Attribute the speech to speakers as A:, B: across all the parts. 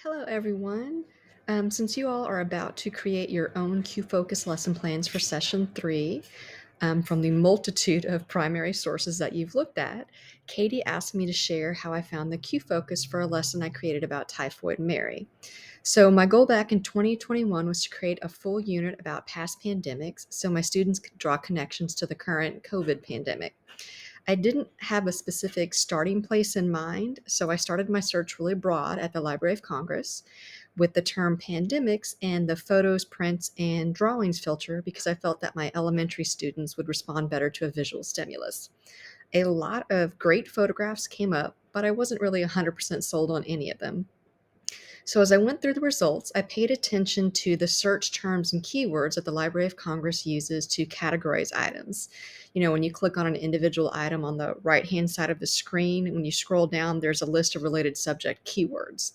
A: Hello everyone. Since you all are about to create your own QFocus lesson plans for session 3, from the multitude of primary sources that you've looked at, Katie asked me to share how I found the QFocus for a lesson I created about Typhoid Mary. So my goal back in 2021 was to create a full unit about past pandemics so my students could draw connections to the current COVID pandemic. I didn't have a specific starting place in mind, so I started my search really broad at the Library of Congress with the term pandemics and the photos, prints, and drawings filter because I felt that my elementary students would respond better to a visual stimulus. A lot of great photographs came up, but I wasn't really 100% sold on any of them. So as I went through the results, I paid attention to the search terms and keywords that the Library of Congress uses to categorize items. When you click on an individual item on the right-hand side of the screen, when you scroll down, there's a list of related subject keywords.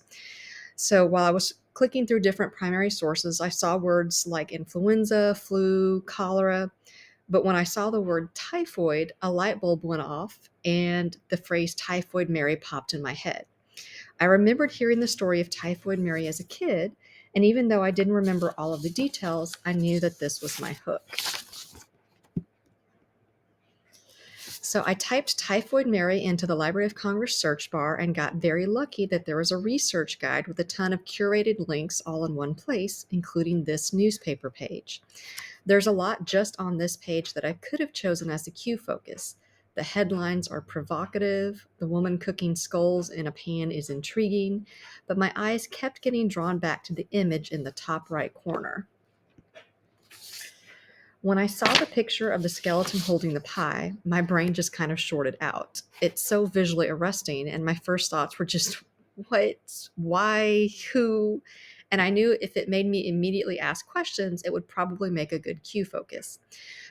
A: So while I was clicking through different primary sources, I saw words like influenza, flu, cholera, but when I saw the word typhoid, a light bulb went off and the phrase Typhoid Mary popped in my head. I remembered hearing the story of Typhoid Mary as a kid, and even though I didn't remember all of the details, I knew that this was my hook. So I typed Typhoid Mary into the Library of Congress search bar and got very lucky that there was a research guide with a ton of curated links all in one place, including this newspaper page. There's a lot just on this page that I could have chosen as the Q focus. The headlines are provocative, the woman cooking skulls in a pan is intriguing, but my eyes kept getting drawn back to the image in the top right corner. When I saw the picture of the skeleton holding the pie, my brain just kind of shorted out. It's so visually arresting, and my first thoughts were just, what? Why? Who? And I knew if it made me immediately ask questions, it would probably make a good Q focus.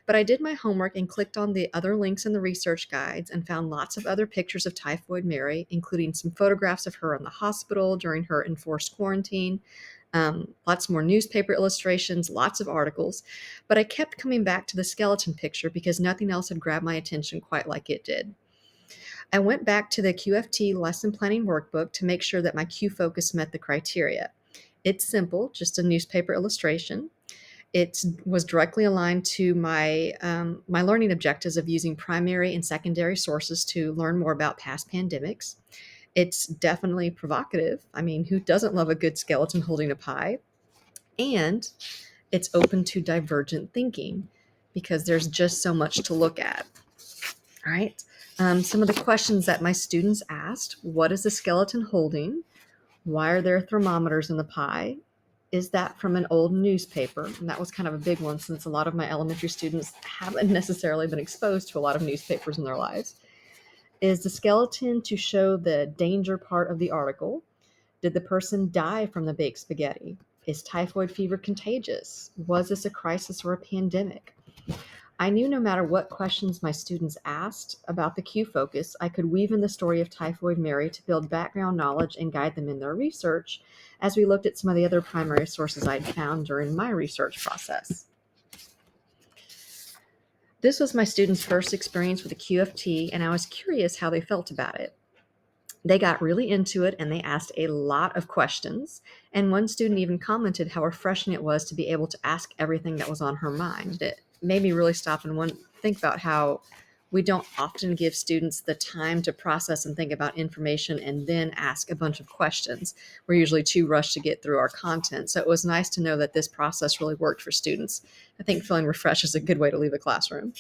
A: But I did my homework and clicked on the other links in the research guides and found lots of other pictures of Typhoid Mary, including some photographs of her in the hospital during her enforced quarantine, lots more newspaper illustrations, lots of articles. But I kept coming back to the skeleton picture because nothing else had grabbed my attention quite like it did. I went back to the QFT lesson planning workbook to make sure that my Q focus met the criteria. It's simple, just a newspaper illustration. It was directly aligned to my learning objectives of using primary and secondary sources to learn more about past pandemics. It's definitely provocative. I mean, who doesn't love a good skeleton holding a pie? And it's open to divergent thinking because there's just so much to look at. All right. Some of the questions that my students asked: what is the skeleton holding? Why are there thermometers in the pie? Is that from an old newspaper? And that was kind of a big one since a lot of my elementary students haven't necessarily been exposed to a lot of newspapers in their lives. Is the skeleton to show the danger part of the article? Did the person die from the baked spaghetti? Is typhoid fever contagious? Was this a crisis or a pandemic? I knew no matter what questions my students asked about the Q focus, I could weave in the story of Typhoid Mary to build background knowledge and guide them in their research as we looked at some of the other primary sources I'd found during my research process. This was my students' first experience with the QFT, and I was curious how they felt about it. They got really into it and they asked a lot of questions. And one student even commented how refreshing it was to be able to ask everything that was on her mind. It made me really stop and think about how we don't often give students the time to process and think about information and then ask a bunch of questions. We're usually too rushed to get through our content. So it was nice to know that this process really worked for students. I think feeling refreshed is a good way to leave a classroom.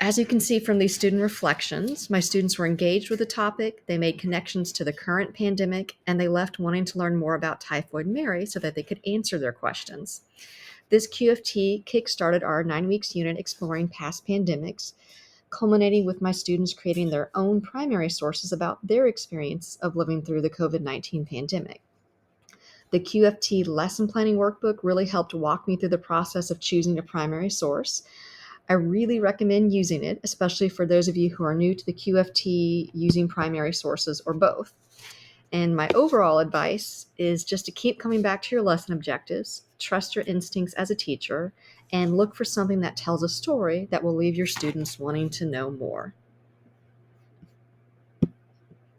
A: As you can see from these student reflections, my students were engaged with the topic, they made connections to the current pandemic, and they left wanting to learn more about Typhoid Mary so that they could answer their questions. This QFT kickstarted our 9 weeks unit exploring past pandemics, culminating with my students creating their own primary sources about their experience of living through the COVID-19 pandemic. The QFT lesson planning workbook really helped walk me through the process of choosing a primary source. I really recommend using it, especially for those of you who are new to the QFT using primary sources or both. And my overall advice is just to keep coming back to your lesson objectives, trust your instincts as a teacher, and look for something that tells a story that will leave your students wanting to know more.